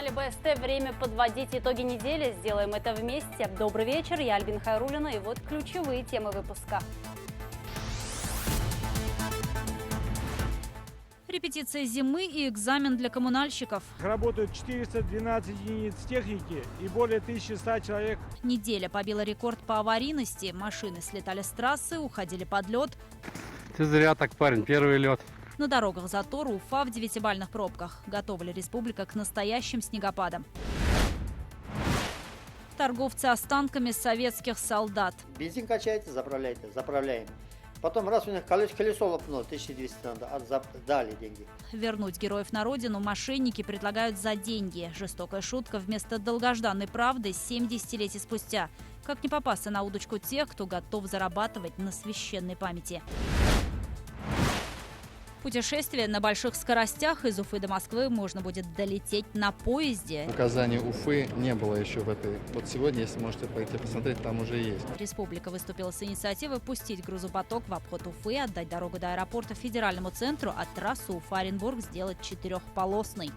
канале БСТ. Время подводить итоги недели. Сделаем это вместе. Добрый вечер, я Альбина Хайруллина. И вот ключевые темы выпуска. Репетиция зимы и экзамен для коммунальщиков. Работают 412 единиц техники и более 1100 человек. Неделя побила рекорд по аварийности. Машины слетали с трассы, уходили под лед. Ты зря так, парень, первый лед. На дорогах затор, Уфа в 9-бальных пробках. Готова ли республика к настоящим снегопадам? Торговцы останками советских солдат. Бензин качаете, заправляете, заправляем. Потом раз у них колесо лопнуло, 1200 надо, дали деньги. Вернуть героев на родину мошенники предлагают за деньги. Жестокая шутка вместо долгожданной правды 7 десятилетий спустя. Как не попасться на удочку тех, кто готов зарабатывать на священной памяти? Путешествие на больших скоростях из Уфы до Москвы можно будет долететь на поезде. Указаний Уфы не было еще в этой. Вот сегодня, если можете пойти посмотреть, там уже есть. Республика выступила с инициативой пустить грузопоток в обход Уфы, отдать дорогу до аэропорта федеральному центру, а трассу Уфа-Оренбург сделать 4-полосной.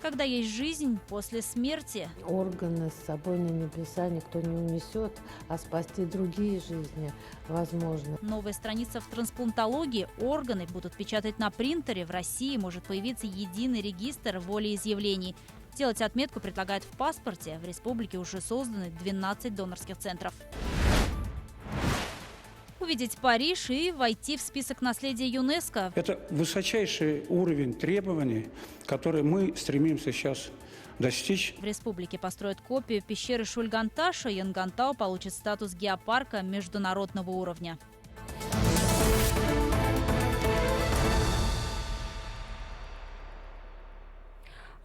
Когда есть жизнь после смерти. Органы с собой на небеса никто не унесет, а спасти другие жизни возможно. Новая страница в трансплантологии. Органы будут печатать на принтере. В России может появиться единый регистр волеизъявлений. Делать отметку предлагают в паспорте. В республике уже созданы 12 донорских центров. Увидеть Париж и войти в список наследия ЮНЕСКО. Это высочайший уровень требований, который мы стремимся сейчас достичь. В республике построят копию пещеры Шульганташа. Янгантау получит статус геопарка международного уровня.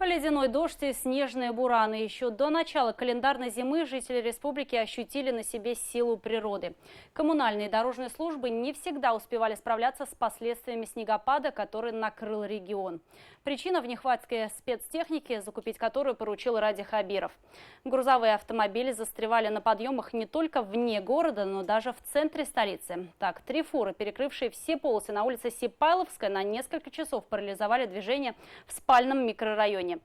Ледяной дождь и снежные бураны. Еще до начала календарной зимы жители республики ощутили на себе силу природы. Коммунальные и дорожные службы не всегда успевали справляться с последствиями снегопада, который накрыл регион. Причина в нехватке спецтехники, закупить которую поручил Ради Хабиров. Грузовые автомобили застревали на подъемах не только вне города, но даже в центре столицы. Так, 3 фуры, перекрывшие все полосы на улице Сипайловская, на несколько часов парализовали движение в спальном микрорайоне.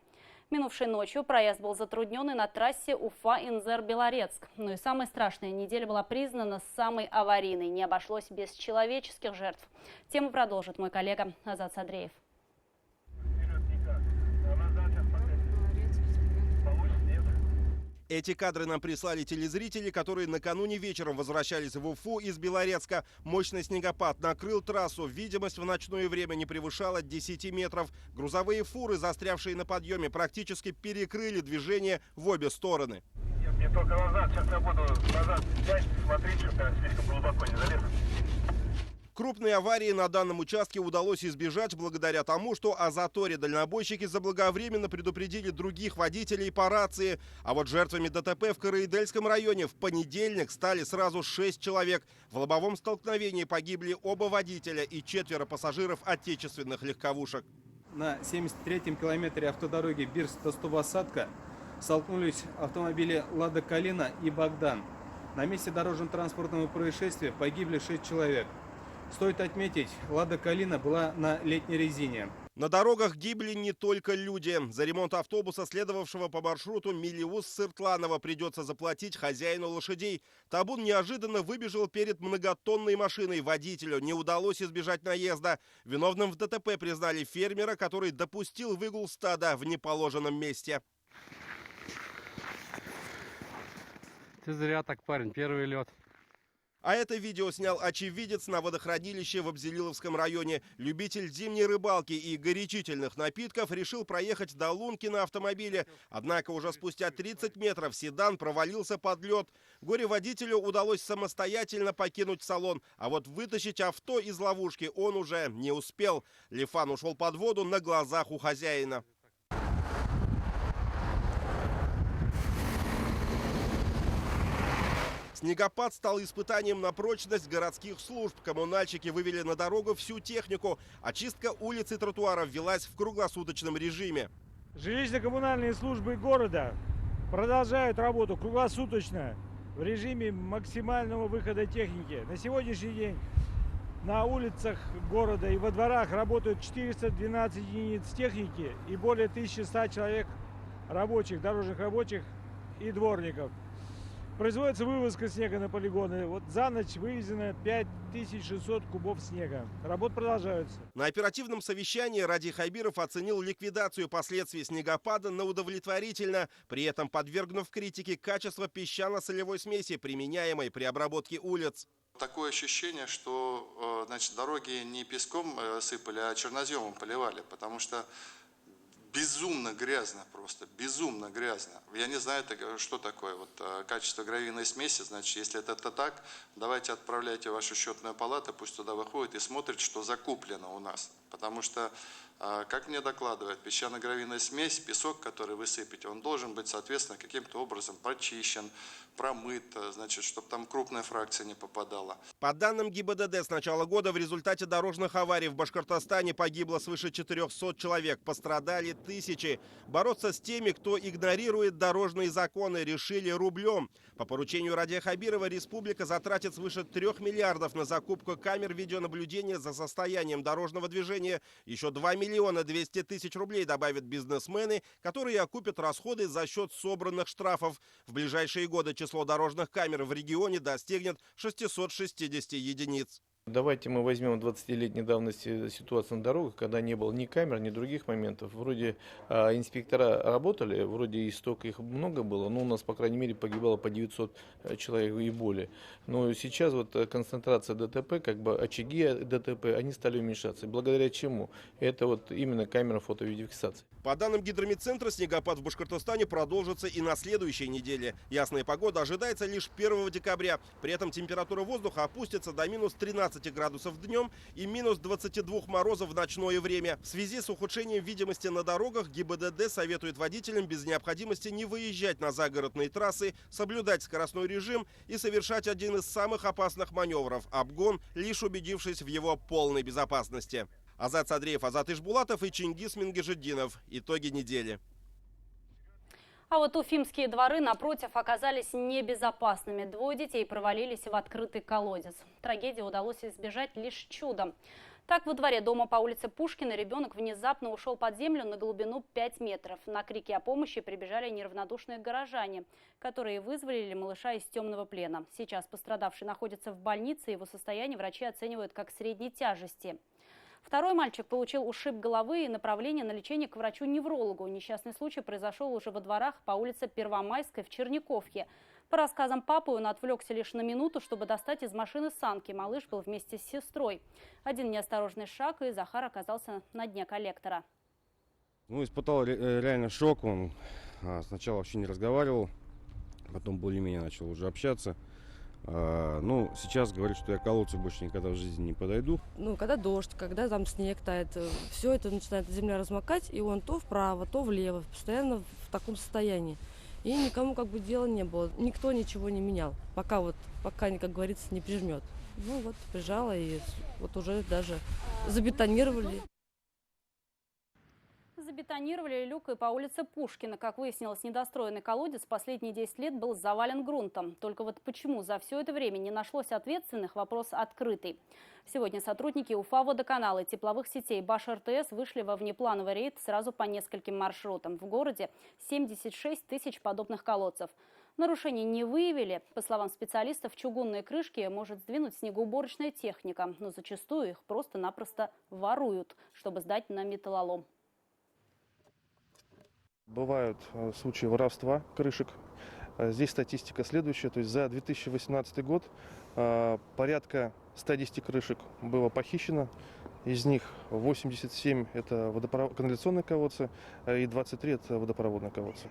Минувшей ночью проезд был затруднен и на трассе Уфа-Инзер-Белорецк. Но и самая страшная неделя была признана самой аварийной. Не обошлось без человеческих жертв. Тему продолжит мой коллега Азат Садреев. Эти кадры нам прислали телезрители, которые накануне вечером возвращались в Уфу из Белорецка. Мощный снегопад накрыл трассу. Видимость в ночное время не превышала 10 метров. Грузовые фуры, застрявшие на подъеме, практически перекрыли движение в обе стороны. Мне только назад, сейчас я буду назад взять, смотреть, чтобы я слишком глубоко не залез. Крупной аварии на данном участке удалось избежать благодаря тому, что о заторе дальнобойщики заблаговременно предупредили других водителей по рации. А вот жертвами ДТП в Караидельском районе в понедельник стали сразу 6 человек. В лобовом столкновении погибли оба водителя и 4 пассажиров отечественных легковушек. На 73-м километре автодороги Бирск-Тостова-Садка столкнулись автомобили «Лада Калина» и «Богдан». На месте дорожно-транспортного происшествия погибли 6 человек. Стоит отметить, «Лада Калина» была на летней резине. На дорогах гибли не только люди. За ремонт автобуса, следовавшего по маршруту Милиус-Сыртланова, придется заплатить хозяину лошадей. Табун неожиданно выбежал перед многотонной машиной. Водителю не удалось избежать наезда. Виновным в ДТП признали фермера, который допустил выгул стада в неположенном месте. Ты зря так, парень, первый лед. А это видео снял очевидец на водохранилище в Абзелиловском районе. Любитель зимней рыбалки и горячительных напитков решил проехать до лунки на автомобиле. Однако уже спустя 30 метров седан провалился под лед. Горе-водителю удалось самостоятельно покинуть салон. А вот вытащить авто из ловушки он уже не успел. Лифан ушел под воду на глазах у хозяина. Снегопад стал испытанием на прочность городских служб. Коммунальщики вывели на дорогу всю технику. Очистка улиц и тротуаров велась в круглосуточном режиме. Жилищно-коммунальные службы города продолжают работу круглосуточно в режиме максимального выхода техники. На сегодняшний день На улицах города и во дворах работают 412 единиц техники и более 1100 человек рабочих, дорожных рабочих и дворников. Производится вывозка снега на полигоны. Вот за ночь вывезено 5600 кубов снега. Работы продолжаются. На оперативном совещании Ради Хабиров оценил ликвидацию последствий снегопада на удовлетворительно, при этом подвергнув критике качество песчано-солевой смеси, применяемой при обработке улиц. Такое ощущение, что значит, дороги не песком сыпали, а черноземом поливали, потому что безумно грязно просто, безумно грязно. Я не знаю, что такое вот качество гравийной смеси. Значит, если это так, давайте отправляйте в вашу счетную палату, пусть туда выходит и смотрит, что закуплено у нас. Потому что, как мне докладывают, песчано-гравийная смесь, песок, который вы сыпете, он должен быть, соответственно, каким-то образом прочищен, промыт, значит, чтобы там крупная фракция не попадала. По данным ГИБДД, с начала года в результате дорожных аварий в Башкортостане погибло свыше 400 человек, пострадали тысячи. Бороться с теми, кто игнорирует дорожные законы, решили рублем. По поручению Радия Хабирова республика затратит свыше 3 миллиардов на закупку камер видеонаблюдения за состоянием дорожного движения. Еще 2 миллиона 200 тысяч рублей добавят бизнесмены, которые окупят расходы за счет собранных штрафов. В ближайшие годы число дорожных камер в регионе достигнет 660 единиц. Давайте мы возьмем 20-летней давности ситуацию на дорогах, когда не было ни камер, ни других моментов. Вроде инспектора работали, вроде и столько их много было, но у нас, по крайней мере, погибало по 900 человек и более. Но сейчас вот концентрация ДТП, как бы очаги ДТП, они стали уменьшаться. Благодаря чему? Это вот именно камера фото-видеофиксации. По данным Гидромедцентра, снегопад в Башкортостане продолжится и на следующей неделе. Ясная погода ожидается лишь 1 декабря. При этом температура воздуха опустится до минус 13 градусов днем и минус 22 морозов в ночное время. В связи с ухудшением видимости на дорогах ГИБДД советует водителям без необходимости не выезжать на загородные трассы, соблюдать скоростной режим и совершать один из самых опасных маневров – обгон, лишь убедившись в его полной безопасности. Азат Садреев, Азат Ишбулатов и Чингис Мингижетдинов. Итоги недели. А вот уфимские дворы, напротив, оказались небезопасными. 2 детей провалились в открытый колодец. Трагедии удалось избежать лишь чудом. Так, во дворе дома по улице Пушкина ребенок внезапно ушел под землю на глубину 5 метров. На крики о помощи прибежали неравнодушные горожане, которые вызволили малыша из темного плена. Сейчас пострадавший находится в больнице, его состояние врачи оценивают как средней тяжести. Второй мальчик получил ушиб головы и направление на лечение к врачу-неврологу. Несчастный случай произошел уже во дворах по улице Первомайской в Черниковке. По рассказам папы, он отвлекся лишь на минуту, чтобы достать из машины санки. Малыш был вместе с сестрой. Один неосторожный шаг, и Захар оказался на дне коллектора. Испытал реально шок. Он сначала вообще не разговаривал, потом более-менее начал уже общаться. Сейчас говорит, что я к колодцу больше никогда в жизни не подойду. Когда дождь, когда там снег тает, все это начинает земля размокать, и он то вправо, то влево, постоянно в таком состоянии. И никому дела не было, никто ничего не менял, пока, как говорится, не прижмет. Прижало, и уже даже забетонировали. Забетонировали люк и по улице Пушкина. Как выяснилось, недостроенный колодец последние 10 лет был завален грунтом. Только почему за все это время не нашлось ответственных, вопрос открытый. Сегодня сотрудники Уфа-Водоканала и тепловых сетей Баш-РТС вышли во внеплановый рейд сразу по нескольким маршрутам. В городе 76 тысяч подобных колодцев. Нарушений не выявили. По словам специалистов, чугунные крышки может сдвинуть снегоуборочная техника, но зачастую их просто-напросто воруют, чтобы сдать на металлолом. Бывают случаи воровства крышек. Здесь статистика следующая. То есть за 2018 год порядка 110 крышек было похищено. Из них 87 это канализационные колодцы и 23 это водопроводные колодцы.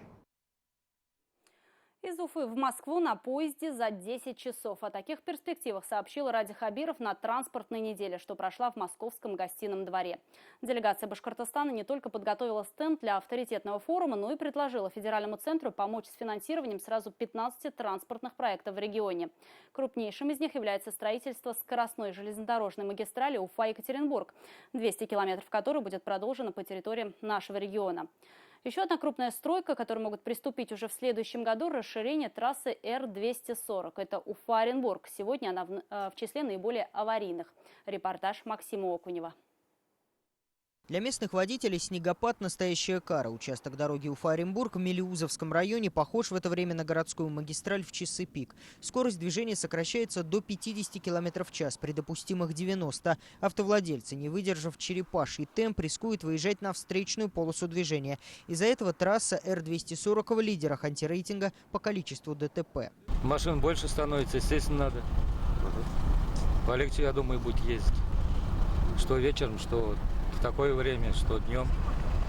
Из Уфы в Москву на поезде за 10 часов. О таких перспективах сообщил Ради Хабиров на транспортной неделе, что прошла в Московском гостином дворе. Делегация Башкортостана не только подготовила стенд для авторитетного форума, но и предложила федеральному центру помочь с финансированием сразу 15 транспортных проектов в регионе. Крупнейшим из них является строительство скоростной железнодорожной магистрали Уфа-Екатеринбург, 200 километров которой будет продолжено по территории нашего региона. Еще одна крупная стройка, к которой могут приступить уже в следующем году, расширение трассы Р-240. Это Уфа-Оренбург. Сегодня она в числе наиболее аварийных. Репортаж Максима Окунева. Для местных водителей снегопад – настоящая кара. Участок дороги Уфа-Оренбург в Мелеузовском районе похож в это время на городскую магистраль в часы пик. Скорость движения сокращается до 50 км в час, при допустимых 90. Автовладельцы, не выдержав черепаший темп, рискуют выезжать на встречную полосу движения. Из-за этого трасса Р-240 в лидерах антирейтинга по количеству ДТП. Машин больше становится, естественно, надо. Полегче, я думаю, будет ездить. Что вечером, что в такое время, что днем,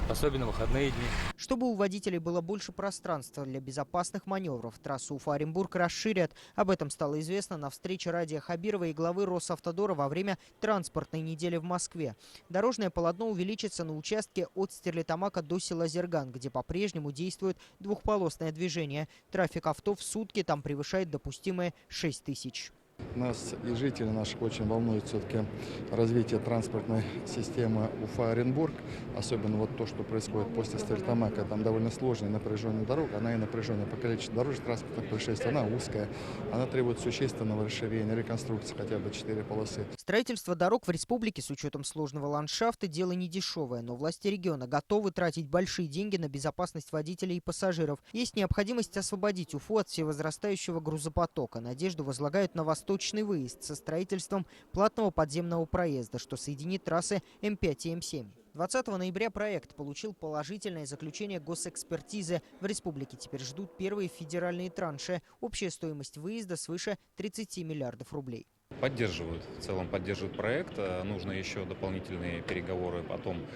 особенно в выходные дни. Чтобы у водителей было больше пространства для безопасных маневров, трассу Уфа-Оренбург расширят. Об этом стало известно на встрече Радия Хабирова и главы Росавтодора во время транспортной недели в Москве. Дорожное полотно увеличится на участке от Стерлитамака до села Зерган, где по-прежнему действует двухполосное движение. Трафик авто в сутки там превышает допустимые 6 тысяч. Нас и жители наших очень волнует все-таки развитие транспортной системы Уфа-Оренбург. Особенно вот то, что происходит после Стерлитамака. Там довольно сложная напряженная дорога. Она и напряженная по количеству дорожных транспортных происшествий. Она узкая. Она требует существенного расширения, реконструкции хотя бы 4 полосы. Строительство дорог в республике с учетом сложного ландшафта – дело не дешевое. Но власти региона готовы тратить большие деньги на безопасность водителей и пассажиров. Есть необходимость освободить Уфу от всевозрастающего грузопотока. Надежду возлагают на восточный выезд со строительством платного подземного проезда, что соединит трассы М5 и М7. 20 ноября проект получил положительное заключение госэкспертизы. В республике теперь ждут первые федеральные транши. Общая стоимость выезда свыше 30 миллиардов рублей. Поддерживают, в целом поддерживают проект. Нужно еще дополнительные переговоры о том,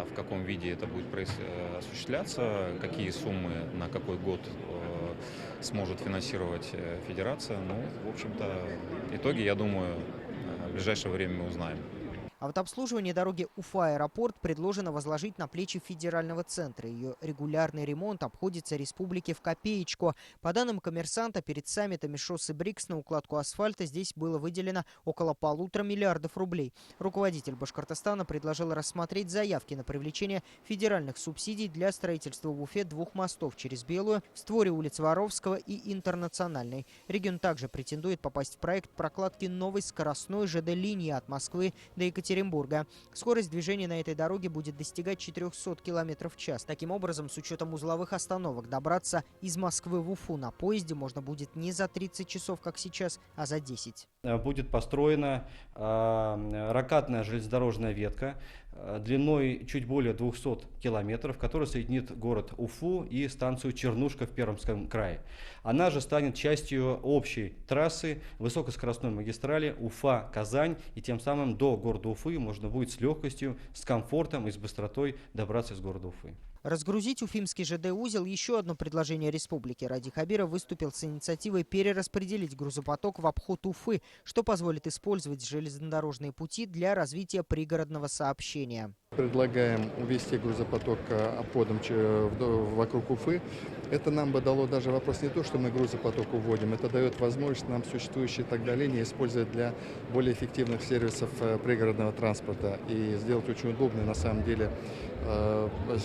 в каком виде это будет осуществляться, какие суммы на какой год сможет финансировать федерация. Ну, в общем-то, итоги, я думаю, в ближайшее время мы узнаем. А вот обслуживание дороги Уфа-Аэропорт предложено возложить на плечи федерального центра. Ее регулярный ремонт обходится республике в копеечку. По данным «Коммерсанта», перед саммитами ШОС и БРИКС на укладку асфальта здесь было выделено около 1,5 миллиардов рублей. Руководитель Башкортостана предложил рассмотреть заявки на привлечение федеральных субсидий для строительства в Уфе 2 мостов через Белую, в створе улиц Воровского и Интернациональной. Регион также претендует попасть в проект прокладки новой скоростной ЖД-линии от Москвы до Екатеринбурга. Скорость движения на этой дороге будет достигать 400 км в час. Таким образом, с учетом узловых остановок, добраться из Москвы в Уфу на поезде можно будет не за 30 часов, как сейчас, а за 10. Будет построена рокадная железнодорожная ветка длиной чуть более 200 километров, которая соединит город Уфу и станцию Чернушка в Пермском крае. Она же станет частью общей трассы высокоскоростной магистрали Уфа-Казань, и тем самым до города Уфы можно будет с легкостью, с комфортом и с быстротой добраться из города Уфы. Разгрузить уфимский ЖД-узел – еще одно предложение республики. Ради Хабиров выступил с инициативой перераспределить грузопоток в обход Уфы, что позволит использовать железнодорожные пути для развития пригородного сообщения. Предлагаем увести грузопоток обходом вокруг Уфы. Это нам бы дало даже вопрос не то, что мы грузопоток уводим, это дает возможность нам существующие тогда линии использовать для более эффективных сервисов пригородного транспорта и сделать очень удобные на самом деле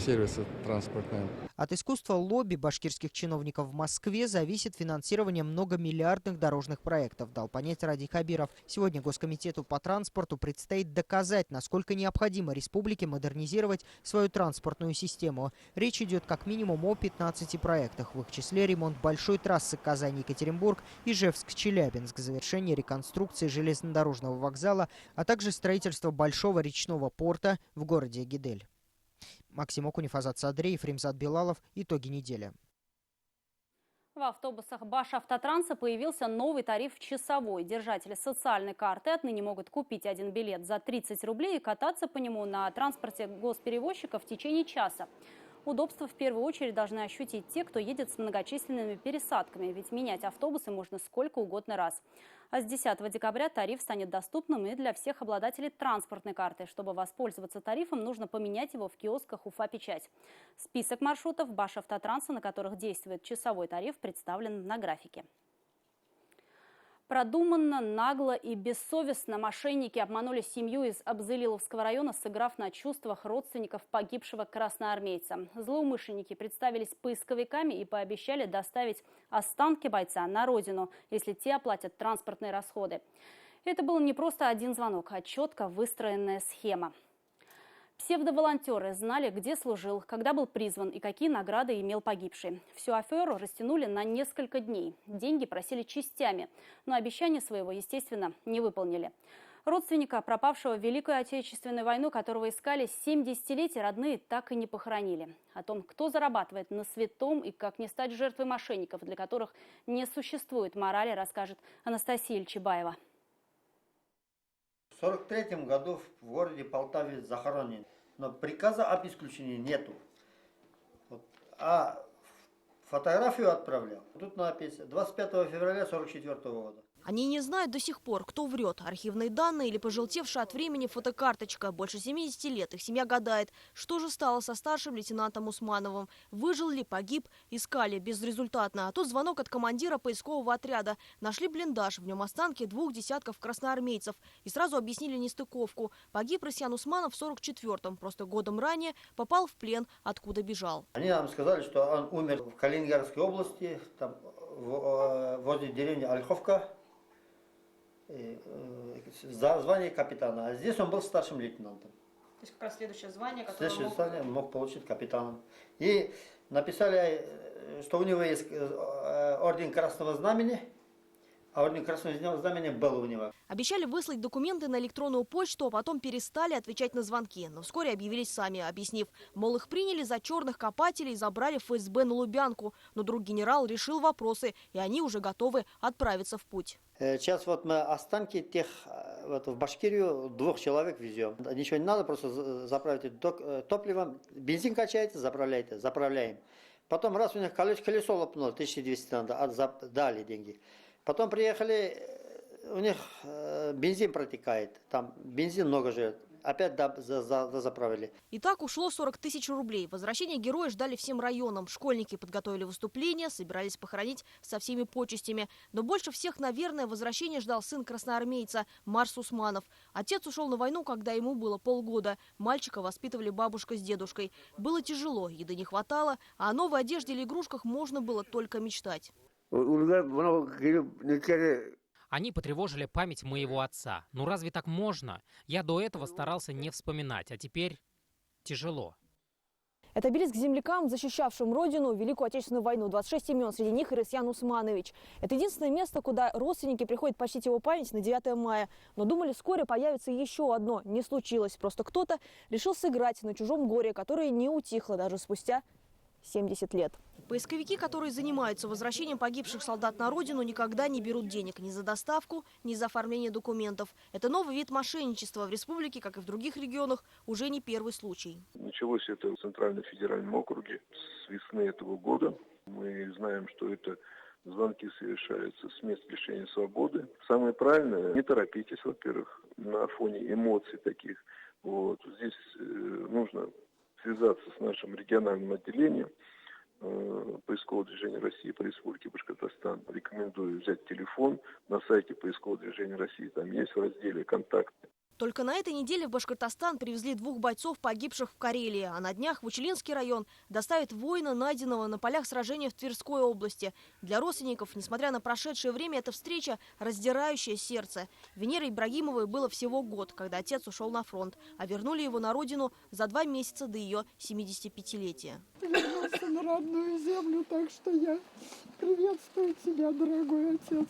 сервисы транспортные. От искусства лобби башкирских чиновников в Москве зависит финансирование многомиллиардных дорожных проектов, дал понять Ради Хабиров. Сегодня Госкомитету по транспорту предстоит доказать, насколько необходимо республике модернизировать свою транспортную систему. Речь идет как минимум о 15 проектах, в их числе ремонт большой трассы Казань-Екатеринбург, Ижевск-Челябинск, завершение реконструкции железнодорожного вокзала, а также строительство большого речного порта в городе Гидель. Максим Окунев, Азат Садреев, Римзат Билалов. Итоги недели. В автобусах Башавтотранса появился новый тариф часовой. Держатели социальной карты отныне могут купить один билет за 30 рублей и кататься по нему на транспорте госперевозчика в течение часа. Удобство в первую очередь должны ощутить те, кто едет с многочисленными пересадками, ведь менять автобусы можно сколько угодно раз. А с 10 декабря тариф станет доступным и для всех обладателей транспортной карты. Чтобы воспользоваться тарифом, нужно поменять его в киосках Уфа-Печать. Список маршрутов Башавтотранса, на которых действует часовой тариф, представлен на графике. Продуманно, нагло и бессовестно мошенники обманули семью из Абзелиловского района, сыграв на чувствах родственников погибшего красноармейца. Злоумышленники представились поисковиками и пообещали доставить останки бойца на родину, если те оплатят транспортные расходы. Это был не просто один звонок, а четко выстроенная схема. Псевдоволонтеры знали, где служил, когда был призван и какие награды имел погибший. Всю аферу растянули на несколько дней. Деньги просили частями, но обещания своего, естественно, не выполнили. Родственника пропавшего в Великую Отечественную войну, которого искали 7 десятилетий, родные так и не похоронили. О том, кто зарабатывает на святом и как не стать жертвой мошенников, для которых не существует морали, расскажет Анастасия Ильчебаева. В 1943 году в городе Полтаве захоронен, но приказа об исключении нету. А фотографию отправлял. Тут написано 25 февраля 1944 года. Они не знают до сих пор, кто врет. Архивные данные или пожелтевшая от времени фотокарточка. Больше 70 лет их семья гадает, что же стало со старшим лейтенантом Усмановым. Выжил ли, погиб, искали безрезультатно. А тут звонок от командира поискового отряда. Нашли блиндаж, в нем останки 2 десятков красноармейцев. И сразу объяснили нестыковку. Погиб Рысьян Усманов в 1944-м. Просто годом ранее попал в плен, откуда бежал. Они нам сказали, что он умер в Калининградской области, там, возле деревни Ольховка. За звание капитана. А здесь он был старшим лейтенантом. То есть как раз следующее звание, которое следующее звание мог получить капитаном. И написали, что у него есть орден Красного Знамени, а орден Красного Знамени был у него. Обещали выслать документы на электронную почту, а потом перестали отвечать на звонки. Но вскоре объявились сами, объяснив, мол, их приняли за черных копателей и забрали в ФСБ на Лубянку. Но друг генерал решил вопросы, и они уже готовы отправиться в путь. Сейчас вот мы останки тех вот в Башкирию 2 человек везем. Ничего не надо, просто заправите топливом. Бензин качаете, заправляете, заправляем. Потом раз у них колесо лопнуло, 1200 надо, дали деньги. Потом приехали, у них бензин протекает, там бензин много живет. Опять заправили. И так ушло 40 тысяч рублей. Возвращение героя ждали всем районам. Школьники подготовили выступление, собирались похоронить со всеми почестями. Но больше всех, наверное, возвращение ждал сын красноармейца Марс Усманов. Отец ушел на войну, когда ему было полгода. Мальчика воспитывали бабушка с дедушкой. Было тяжело, еды не хватало, а о новой одежде или игрушках можно было только мечтать. Они потревожили память моего отца. Ну разве так можно? Я до этого старался не вспоминать, а теперь тяжело. Это обелиск землякам, защищавшим родину в Великую Отечественную войну. 26 имен, среди них и Рысьян Усманович. Это единственное место, куда родственники приходят почтить его память на 9 мая. Но думали, вскоре появится еще одно. Не случилось. Просто кто-то решил сыграть на чужом горе, которое не утихло даже спустя 70 лет. Поисковики, которые занимаются возвращением погибших солдат на родину, никогда не берут денег ни за доставку, ни за оформление документов. Это новый вид мошенничества в республике, как и в других регионах, уже не первый случай. Началось это в Центральном федеральном округе с весны этого года. Мы знаем, что это звонки совершаются с мест лишения свободы. Самое правильное, не торопитесь, во-первых, на фоне эмоций таких. Вот. Здесь нужно связаться с нашим региональным отделением поискового движения России по Республике Башкортостан. Рекомендую взять телефон на сайте поискового движения России. Там есть в разделе «Контакты». Только на этой неделе в Башкортостан привезли 2 бойцов, погибших в Карелии. А на днях в Учелинский район доставят воина, найденного на полях сражения в Тверской области. Для родственников, несмотря на прошедшее время, эта встреча раздирающее сердце. Венере Ибрагимовой было всего год, когда отец ушел на фронт. А вернули его на родину за 2 месяца до ее 75-летия. Вернулся на родную землю, так что я приветствую тебя, дорогой отец.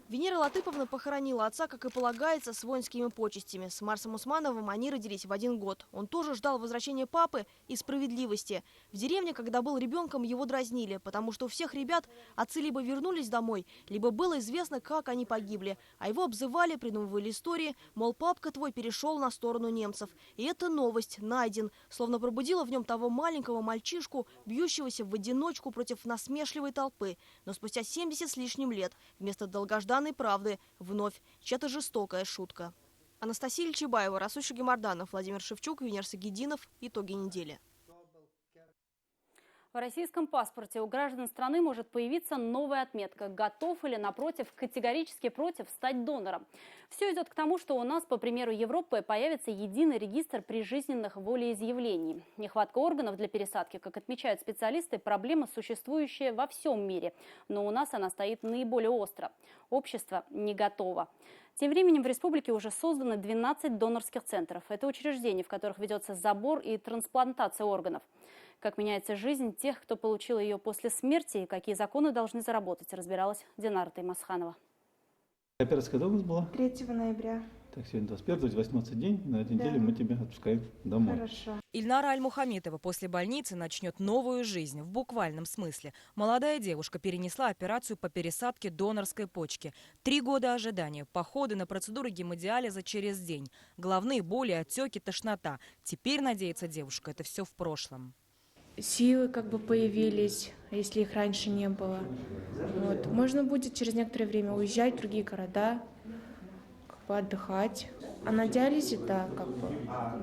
Венера Латыповна похоронила отца, как и полагается, с воинскими почестями. С Марсом Усмановым они родились в 1 год. Он тоже ждал возвращения папы и справедливости. В деревне, когда был ребенком, его дразнили, потому что у всех ребят отцы либо вернулись домой, либо было известно, как они погибли. А его обзывали, придумывали истории, мол, папка твой перешел на сторону немцев. И эта новость найден, словно пробудила в нем того маленького мальчишку, бьющегося в одиночку против насмешливой толпы. Но спустя 70 с лишним лет вместо долгожданной правды вновь чья-то жестокая шутка. Анастасия Ильчебаева, Расуль Шагимарданов, Владимир Шевчук, Венер Сагидинов. Итоги недели. В российском паспорте у граждан страны может появиться новая отметка «Готов» или, напротив, «Категорически против» стать донором. Все идет к тому, что у нас, по примеру Европы, появится единый регистр прижизненных волеизъявлений. Нехватка органов для пересадки, как отмечают специалисты, проблема, существующая во всем мире. Но у нас она стоит наиболее остро. Общество не готово. Тем временем в республике уже созданы 12 донорских центров. Это учреждения, в которых ведется забор и трансплантация органов. Как меняется жизнь тех, кто получил ее после смерти, и какие законы должны заработать, разбиралась Динара Таймасханова. Операция когда у вас была? 3 ноября. Так, сегодня 21-й, 18-й день. На этой неделе мы тебя отпускаем домой. Хорошо. Ильнара Аль-Мухаметова после больницы начнет новую жизнь в буквальном смысле. Молодая девушка перенесла операцию по пересадке донорской почки. 3 года ожидания, походы на процедуры гемодиализа через день, головные боли, отеки, тошнота. Теперь, надеется девушка, это все в прошлом. Силы появились, если их раньше не было. Вот. Можно будет через некоторое время уезжать в другие города, отдыхать. А на диализе, да,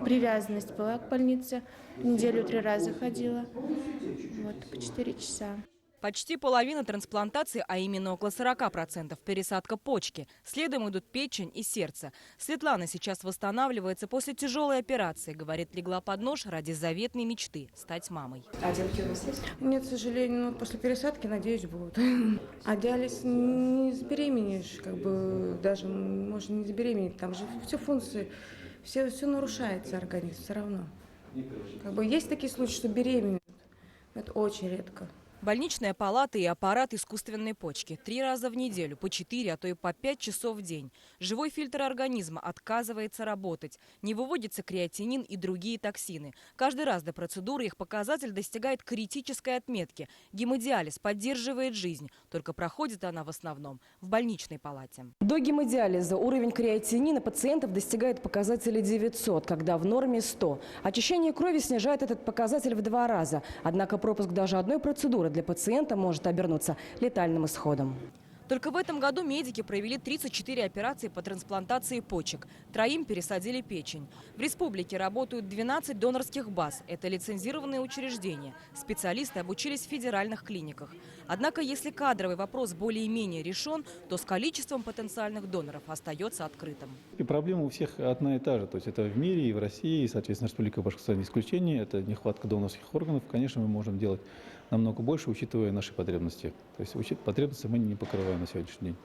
привязанность была к больнице. В неделю 3 раза ходила, по 4 часа. Почти половина трансплантаций, а именно около 40%, пересадка почки. Следом идут печень и сердце. Светлана сейчас восстанавливается после тяжелой операции. Говорит, легла под нож ради заветной мечты – стать мамой. А девочки у вас есть? Нет, к сожалению, после пересадки, надеюсь, будут. А диализ не забеременеешь, даже можно не забеременеть. Там же все функции, все нарушается организм все равно. Есть такие случаи, что беременеют. Это очень редко. Больничная палата и аппарат искусственной почки. 3 раза в неделю, по 4, а то и по 5 часов в день. Живой фильтр организма отказывается работать. Не выводится креатинин и другие токсины. Каждый раз до процедуры их показатель достигает критической отметки. Гемодиализ поддерживает жизнь. Только проходит она в основном в больничной палате. До гемодиализа уровень креатинина пациентов достигает показателя 900, когда в норме 100. Очищение крови снижает этот показатель в 2 раза. Однако пропуск даже одной процедуры для пациента может обернуться летальным исходом. Только в этом году медики провели 34 операции по трансплантации почек. 3 пересадили печень. В республике работают 12 донорских баз. Это лицензированные учреждения. Специалисты обучились в федеральных клиниках. Однако, если кадровый вопрос более-менее решен, то с количеством потенциальных доноров остается открытым. И проблема у всех одна и та же. То есть это в мире и в России, и, соответственно, Республика Башкортостан не исключение. Это нехватка донорских органов. Конечно, мы можем делать намного больше, учитывая наши потребности. То есть потребности мы не покрываем на сегодняшний день.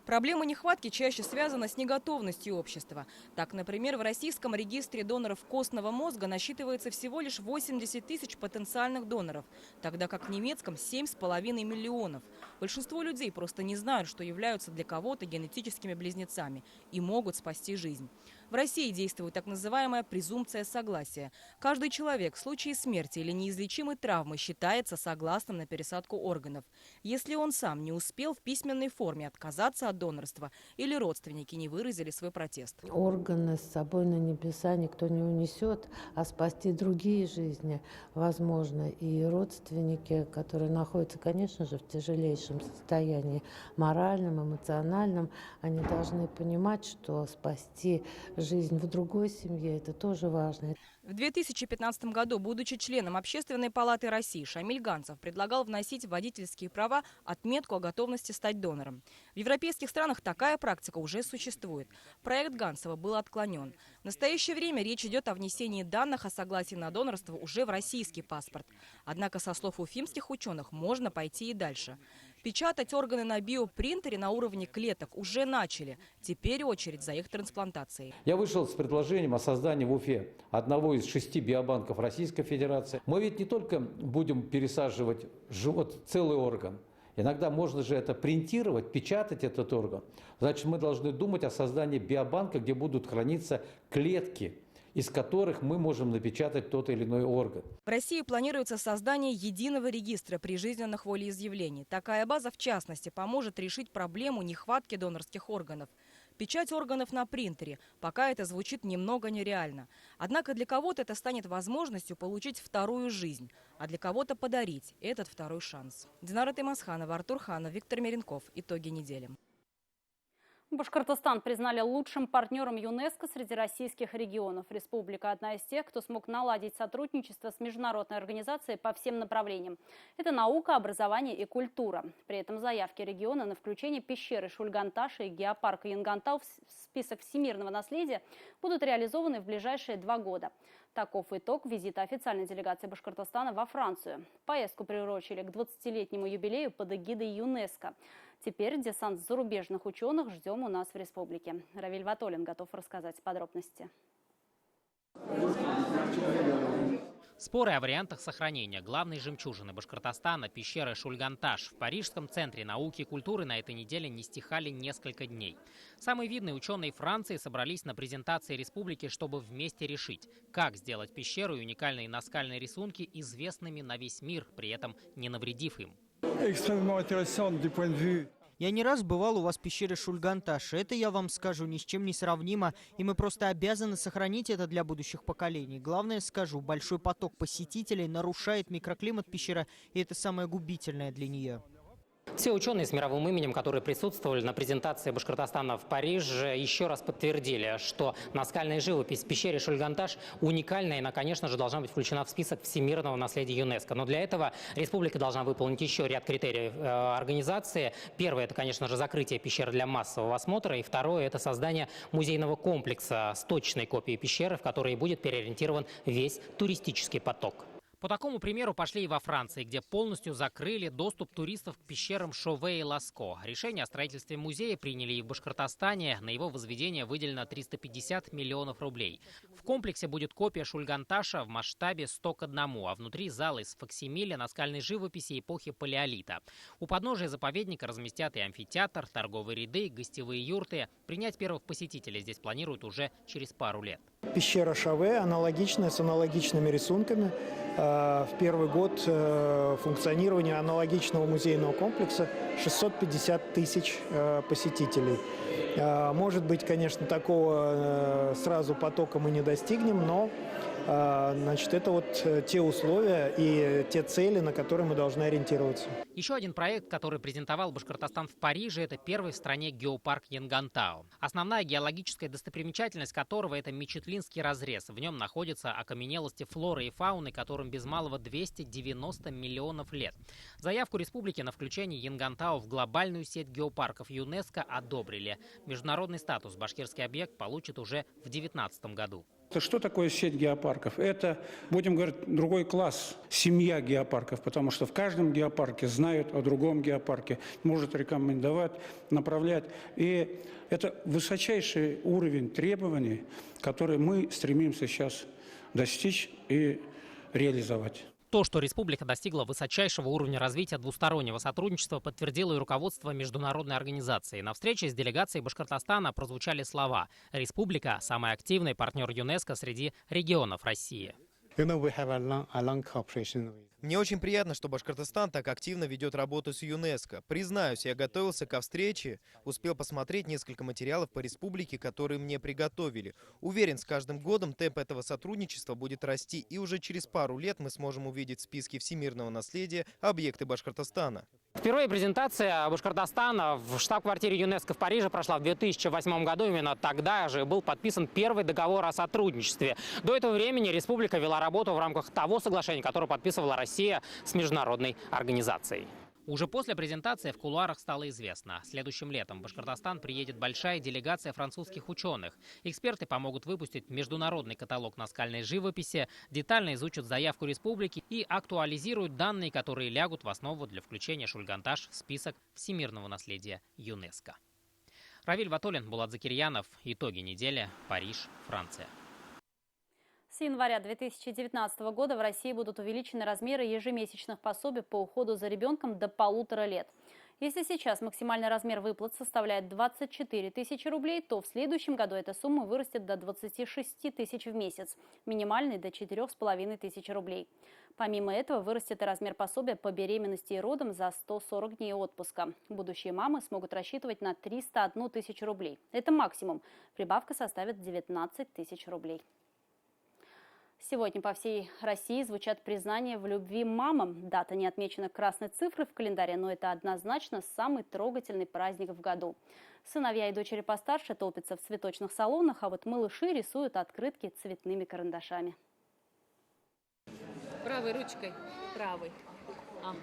Проблема нехватки чаще связана с неготовностью общества. Так, например, в российском регистре доноров костного мозга насчитывается всего лишь 80 тысяч потенциальных доноров, тогда как в немецком 7,5 миллионов. Большинство людей просто не знают, что являются для кого-то генетическими близнецами и могут спасти жизнь. В России действует так называемая презумпция согласия. Каждый человек в случае смерти или неизлечимой травмы считается согласным на пересадку органов, если он сам не успел в письменной форме отказаться от донорства или родственники не выразили свой протест. Органы с собой на небеса никто не унесет, а спасти другие жизни возможно. И родственники, которые находятся, конечно же, в тяжелейшем состоянии моральном, эмоциональном, они должны понимать, что спасти жизнь в другой семье – это тоже важно. В 2015 году, будучи членом Общественной палаты России, Шамиль Ганцев предлагал вносить в водительские права отметку о готовности стать донором. В европейских странах такая практика уже существует. Проект Ганцева был отклонен. В настоящее время речь идет о внесении данных о согласии на донорство уже в российский паспорт. Однако, со слов уфимских ученых, можно пойти и дальше. Печатать органы на биопринтере на уровне клеток уже начали. Теперь очередь за их трансплантацией. Я вышел с предложением о создании в Уфе одного из 6 биобанков Российской Федерации. Мы ведь не только будем пересаживать целый орган. Иногда можно же это принтировать, печатать этот орган. Значит, мы должны думать о создании биобанка, где будут храниться клетки, из которых мы можем напечатать тот или иной орган. В России планируется создание единого регистра прижизненных волеизъявлений. Такая база, в частности, поможет решить проблему нехватки донорских органов. Печать органов на принтере. Пока это звучит немного нереально. Однако для кого-то это станет возможностью получить вторую жизнь, а для кого-то подарить этот второй шанс. Динара Таймасханова, Артур Ханов, Виктор Меренков. Итоги недели. Башкортостан признали лучшим партнером ЮНЕСКО среди российских регионов. Республика – одна из тех, кто смог наладить сотрудничество с международной организацией по всем направлениям. Это наука, образование и культура. При этом заявки региона на включение пещеры Шульган-Таша и геопарка Янгантау в список всемирного наследия будут реализованы в ближайшие 2 года. Таков итог визита официальной делегации Башкортостана во Францию. Поездку приурочили к 20-летнему юбилею под эгидой ЮНЕСКо. Теперь десант зарубежных ученых ждем у нас в республике. Равиль Ватолин готов рассказать подробности. Споры о вариантах сохранения главной жемчужины Башкортостана, пещеры Шульган-Таш, в Парижском центре науки и культуры на этой неделе не стихали несколько дней. Самые видные ученые Франции собрались на презентации республики, чтобы вместе решить, как сделать пещеру и уникальные наскальные рисунки известными на весь мир, при этом не навредив им. Я не раз бывал у вас в пещере Шульган-Таш. Это, я вам скажу, ни с чем не сравнимо, и мы просто обязаны сохранить это для будущих поколений. Главное скажу, большой поток посетителей нарушает микроклимат пещеры, и это самое губительное для нее. Все ученые с мировым именем, которые присутствовали на презентации Башкортостана в Париже, еще раз подтвердили, что наскальная живопись в пещере Шульган-Таш уникальна, и она, конечно же, должна быть включена в список всемирного наследия ЮНЕСКо. Но для этого республика должна выполнить еще ряд критериев организации. Первое – это, конечно же, закрытие пещеры для массового осмотра, и второе – это создание музейного комплекса с точной копией пещеры, в которой будет переориентирован весь туристический поток. По такому примеру пошли и во Франции, где полностью закрыли доступ туристов к пещерам Шове и Ласко. Решение о строительстве музея приняли и в Башкортостане. На его возведение выделено 350 миллионов рублей. В комплексе будет копия Шульган-Таша в масштабе 100:1, а внутри зал из факсимиля наскальной живописи эпохи палеолита. У подножия заповедника разместят и амфитеатр, торговые ряды, гостевые юрты. Принять первых посетителей здесь планируют уже через пару лет. Пещера Шове аналогичная, с аналогичными рисунками. В первый год функционирования аналогичного музейного комплекса 650 тысяч посетителей. Может быть, конечно, такого сразу потока мы не достигнем, но значит, это вот те условия и те цели, на которые мы должны ориентироваться. Еще один проект, который презентовал Башкортостан в Париже, это первый в стране геопарк Янгантау. Основная геологическая достопримечательность которого – это Мечетлинский разрез. В нем находятся окаменелости флоры и фауны, которым без малого 290 миллионов лет. Заявку республики на включение Янгантау в глобальную сеть геопарков ЮНЕСКо одобрили. Международный статус башкирский объект получит уже в 2019 году. Что такое сеть геопарков? Это, будем говорить, другой класс, семья геопарков, потому что в каждом геопарке знают о другом геопарке, может рекомендовать, направлять. И это высочайший уровень требований, который мы стремимся сейчас достичь и реализовать. То, что республика достигла высочайшего уровня развития двустороннего сотрудничества, подтвердило и руководство международной организации. На встрече с делегацией Башкортостана прозвучали слова: «Республика – самый активный партнер ЮНЕСКо среди регионов России». Мне очень приятно, что Башкортостан так активно ведет работу с ЮНЕСКо. Признаюсь, я готовился ко встрече, успел посмотреть несколько материалов по республике, которые мне приготовили. Уверен, с каждым годом темп этого сотрудничества будет расти, и уже через пару лет мы сможем увидеть в списке всемирного наследия объекты Башкортостана. Впервые презентация Башкортостана в штаб-квартире ЮНЕСКо в Париже прошла в 2008 году. Именно тогда же был подписан первый договор о сотрудничестве. До этого времени республика вела работу в рамках того соглашения, которое подписывала Россия с международной организацией. Уже после презентации в кулуарах стало известно: следующим летом в Башкортостан приедет большая делегация французских ученых. Эксперты помогут выпустить международный каталог наскальной живописи, детально изучат заявку республики и актуализируют данные, которые лягут в основу для включения Шульган-Таш в список всемирного наследия ЮНЕСКо. Равиль Ватолин, Булат Закирьянов. Итоги недели. Париж, Франция. С января 2019 года в России будут увеличены размеры ежемесячных пособий по уходу за ребенком до 1,5 лет. Если сейчас максимальный размер выплат составляет 24 тысячи рублей, то в следующем году эта сумма вырастет до 26 тысяч в месяц, минимальный до 4,5 тысячи рублей. Помимо этого вырастет и размер пособия по беременности и родам за 140 дней отпуска. Будущие мамы смогут рассчитывать на 301 тысячу рублей. Это максимум. Прибавка составит 19 тысяч рублей. Сегодня по всей России звучат признания в любви мамам. Дата не отмечена красной цифрой в календаре, но это однозначно самый трогательный праздник в году. Сыновья и дочери постарше топятся в цветочных салонах, а вот малыши рисуют открытки цветными карандашами. Правой ручкой. Правой. Ага.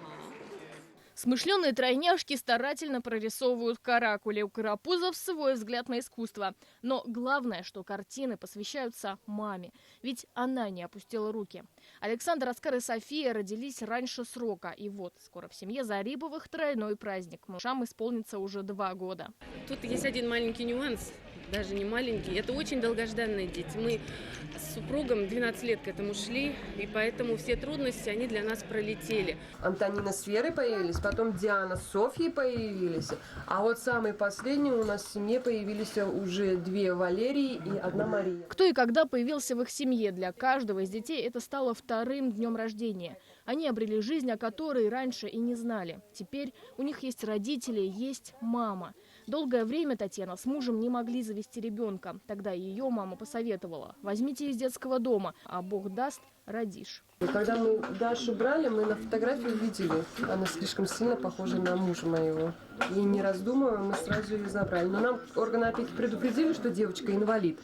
Смышленые тройняшки старательно прорисовывают каракули. У карапузов свой взгляд на искусство. Но главное, что картины посвящаются маме. Ведь она не опустила руки. Александр, Оскар и София родились раньше срока. И вот, скоро в семье Зарибовых тройной праздник. Малышам исполнится уже 2 года. Тут есть один маленький нюанс. Даже не маленький. Это очень долгожданные дети. Мы с супругом 12 лет к этому шли, и поэтому все трудности, они для нас пролетели. Антонина с Верой появились, потом Диана с Софьей появились. А вот самые последние у нас в семье появились уже 2 Валерии и 1 Мария. Кто и когда появился в их семье, для каждого из детей это стало 2-м днем рождения. Они обрели жизнь, о которой раньше и не знали. Теперь у них есть родители, есть мама. Долгое время Татьяна с мужем не могли завести ребенка. Тогда ее мама посоветовала: возьмите из детского дома, а Бог даст, родишь. Когда мы Дашу брали, мы на фотографии видели, она слишком сильно похожа на мужа моего. И не раздумывая, мы сразу ее забрали. Но нам органы опеки предупредили, что девочка инвалид.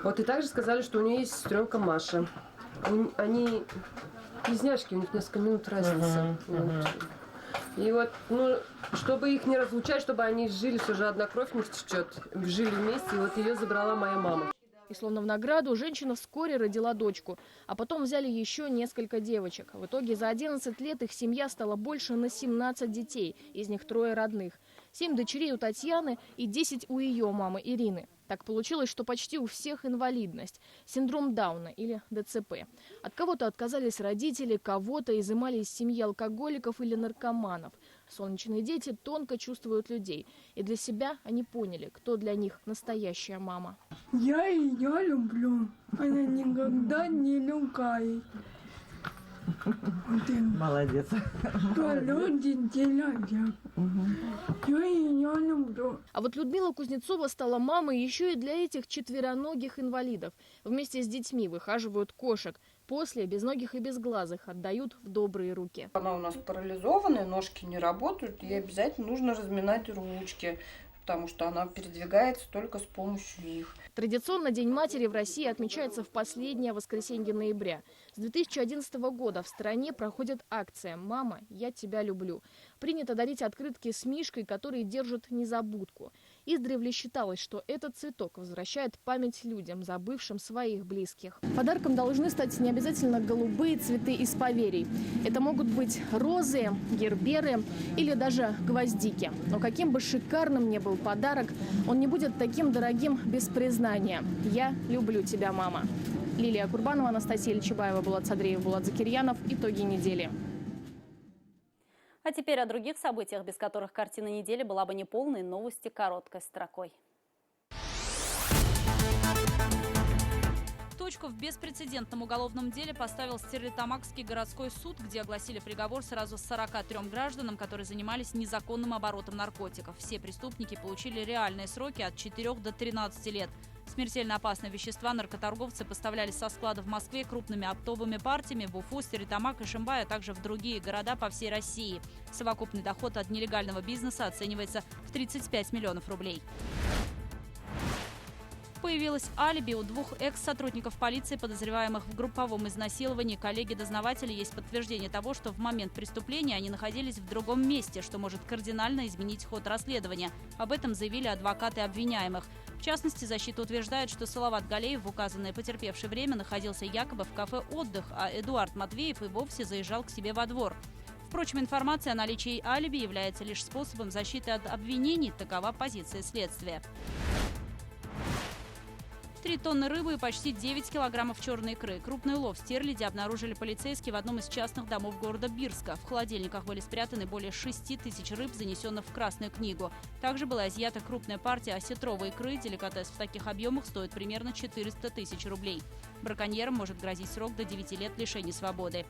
Вот и также сказали, что у нее есть сестренка Маша. Они близняшки, у них несколько минут разница. И вот, чтобы их не разлучать, чтобы они жили, все же одна кровь не течет, жили вместе, и вот ее забрала моя мама. И словно в награду женщина вскоре родила дочку, а потом взяли еще несколько девочек. В итоге за 11 лет их семья стала больше на 17 детей, из них 3 родных. 7 дочерей у Татьяны и 10 у ее мамы Ирины. Так получилось, что почти у всех инвалидность, синдром Дауна или ДЦП. От кого-то отказались родители, кого-то изымали из семьи алкоголиков или наркоманов. Солнечные дети тонко чувствуют людей. И для себя они поняли, кто для них настоящая мама. Я ее люблю. Она никогда не ругает. Молодец. Что люди делают. Я ее люблю. А вот Людмила Кузнецова стала мамой еще и для этих четвероногих инвалидов. Вместе с детьми выхаживают кошек. После безногих и безглазых отдают в добрые руки. Она у нас парализованная, ножки не работают, ей обязательно нужно разминать ручки, потому что она передвигается только с помощью них. Традиционно День матери в России отмечается в последнее воскресенье ноября. С 2011 года в стране проходит акция «Мама, я тебя люблю». Принято дарить открытки с мишкой, который держит незабудку. Издревле считалось, что этот цветок возвращает память людям, забывшим своих близких. Подарком должны стать не обязательно голубые цветы из поверий. Это могут быть розы, герберы или даже гвоздики. Но каким бы шикарным ни был подарок, он не будет таким дорогим без признания. «Я люблю тебя, мама». Лилия Курбанова, Анастасия Ильчебаева, Булат Садреев, Булат Закирьянов. Итоги недели. А теперь о других событиях, без которых картина недели была бы неполной. Новости короткой строкой. Точку в беспрецедентном уголовном деле поставил Стерлитамакский городской суд, где огласили приговор сразу 43 гражданам, которые занимались незаконным оборотом наркотиков. Все преступники получили реальные сроки от 4 до 13 лет. Смертельно опасные вещества наркоторговцы поставляли со склада в Москве крупными оптовыми партиями в Уфу, Стерлитамак и Шимбай, а также в другие города по всей России. Совокупный доход от нелегального бизнеса оценивается в 35 миллионов рублей. Появилось алиби у 2 экс-сотрудников полиции, подозреваемых в групповом изнасиловании. Коллеги-дознаватели, есть подтверждение того, что в момент преступления они находились в другом месте, что может кардинально изменить ход расследования. Об этом заявили адвокаты обвиняемых. В частности, защита утверждает, что Салават Галеев в указанное потерпевшее время находился якобы в кафе «Отдых», а Эдуард Матвеев и вовсе заезжал к себе во двор. Впрочем, информация о наличии алиби является лишь способом защиты от обвинений. Такова позиция следствия. 3 тонны рыбы и почти 9 килограммов черной икры. Крупный улов в Стерлиде обнаружили полицейские в одном из частных домов города Бирска. В холодильниках были спрятаны более 6 тысяч рыб, занесенных в Красную книгу. Также была изъята крупная партия осетровой икры. Деликатес в таких объемах стоит примерно 400 тысяч рублей. Браконьерам может грозить срок до 9 лет лишения свободы.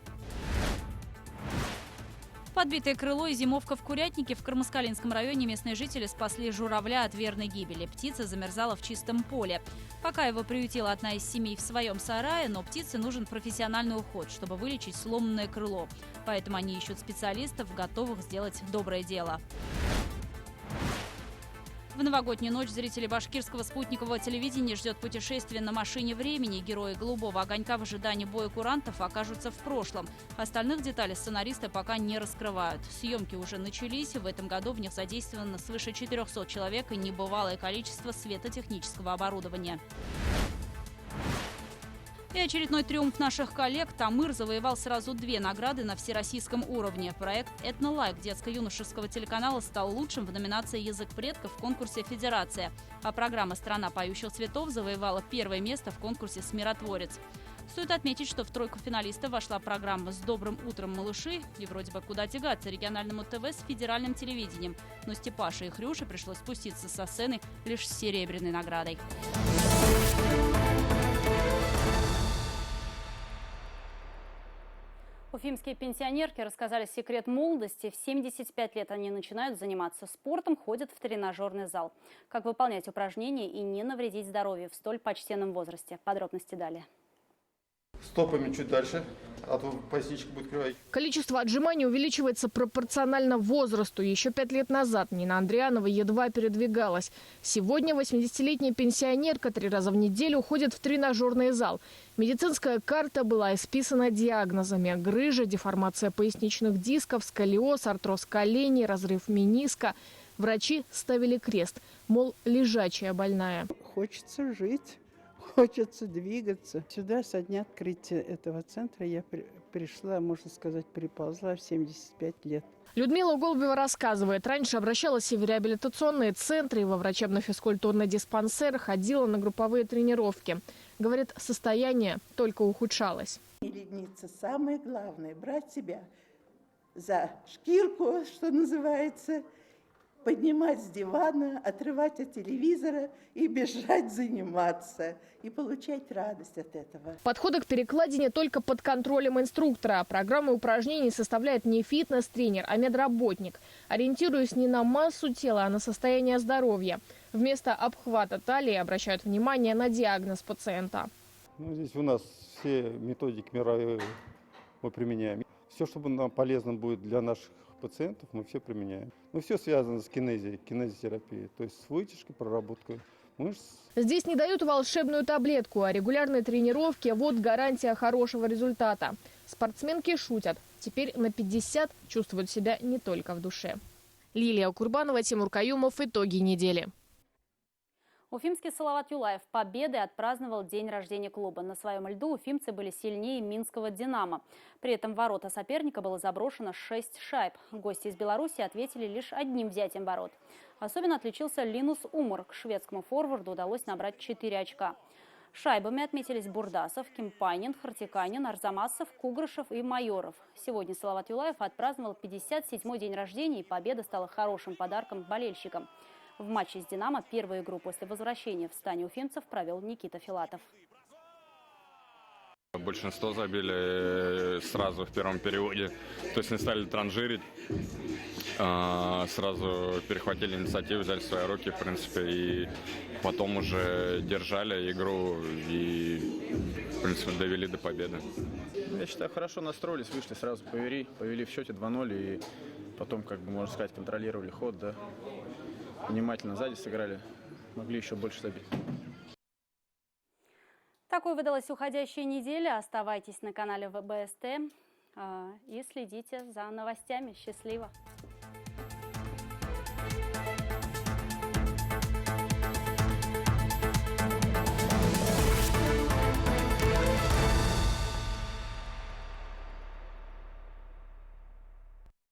Подбитое крыло и зимовка в курятнике. В Кармаскалинском районе местные жители спасли журавля от верной гибели. Птица замерзала в чистом поле. Пока его приютила одна из семей в своем сарае, но птице нужен профессиональный уход, чтобы вылечить сломанное крыло. Поэтому они ищут специалистов, готовых сделать доброе дело. В новогоднюю ночь зрителей башкирского спутникового телевидения ждет путешествие на машине времени. Герои «Голубого огонька» в ожидании боя курантов окажутся в прошлом. Остальных деталей сценаристы пока не раскрывают. Съемки уже начались. В этом году в них задействовано свыше 400 человек и небывалое количество светотехнического оборудования. И очередной триумф наших коллег. Тамыр завоевал сразу 2 награды на всероссийском уровне. Проект «Этнолайк» детско-юношеского телеканала стал лучшим в номинации «Язык предков» в конкурсе «Федерация». А программа «Страна поющих цветов» завоевала 1-е место в конкурсе «Смиротворец». Стоит отметить, что в тройку финалистов вошла программа «С добрым утром, малыши». И вроде бы куда тягаться региональному ТВ с федеральным телевидением. Но Степаше и Хрюше пришлось спуститься со сцены лишь с серебряной наградой. Уфимские пенсионерки рассказали секрет молодости. В 75 лет они начинают заниматься спортом, ходят в тренажерный зал. Как выполнять упражнения и не навредить здоровью в столь почтенном возрасте. Подробности далее. Стопами чуть дальше, а то поясничка будет кривой. Количество отжиманий увеличивается пропорционально возрасту. Еще 5 лет назад Нина Андрианова едва передвигалась. Сегодня 80-летняя пенсионерка 3 раза в неделю ходит в тренажерный зал. Медицинская карта была исписана диагнозами: грыжа, деформация поясничных дисков, сколиоз, артроз коленей, разрыв мениска. Врачи ставили крест, мол, лежачая больная. Хочется жить. Хочется двигаться. Сюда со дня открытия этого центра я пришла, можно сказать, приползла в 75 лет. Людмила Голубева рассказывает, раньше обращалась и в реабилитационные центры, и во врачебно-физкультурный диспансер, ходила на групповые тренировки. Говорит, состояние только ухудшалось. Не лениться. Самое главное – брать себя за шкирку, что называется, поднимать с дивана, отрывать от телевизора и бежать заниматься. И получать радость от этого. Подходы к перекладине только под контролем инструктора. Программы упражнений составляет не фитнес-тренер, а медработник. Ориентируясь не на массу тела, а на состояние здоровья. Вместо обхвата талии обращают внимание на диагноз пациента. Здесь у нас все методики мировые мы применяем. Все, что нам полезно будет для наших пациентов, мы все применяем. Но все связано с кинезитерапией, то есть с вытяжкой, проработкой мышц. Здесь не дают волшебную таблетку, а регулярные тренировки – вот гарантия хорошего результата. Спортсменки шутят. Теперь на 50 чувствуют себя не только в душе. Лилия Курбанова, Тимур Каюмов. Итоги недели. Уфимский Салават Юлаев победой отпраздновал день рождения клуба. На своем льду уфимцы были сильнее минского «Динамо». При этом в ворота соперника было заброшено 6 шайб. Гости из Беларуси ответили лишь одним взятием ворот. Особенно отличился Линус Умур. К шведскому форварду удалось набрать 4 очка. Шайбами отметились Бурдасов, Кимпайнин, Хартиканин, Арзамасов, Кугрышев и Майоров. Сегодня Салават Юлаев отпраздновал 57-й день рождения, и победа стала хорошим подарком болельщикам. В матче с «Динамо» первую игру после возвращения в стане уфимцев провел Никита Филатов. Большинство забили сразу в первом периоде, то есть не стали транжирить, сразу перехватили инициативу, взяли в свои руки, в принципе, и потом уже держали игру и, в принципе, довели до победы. Я считаю, хорошо настроились, вышли сразу, повели в счете 2-0 и потом, как бы, можно сказать, контролировали ход, да. Внимательно сзади сыграли, могли еще больше забить. Такой выдалась уходящая неделя. Оставайтесь на канале ВБСТ и следите за новостями. Счастливо!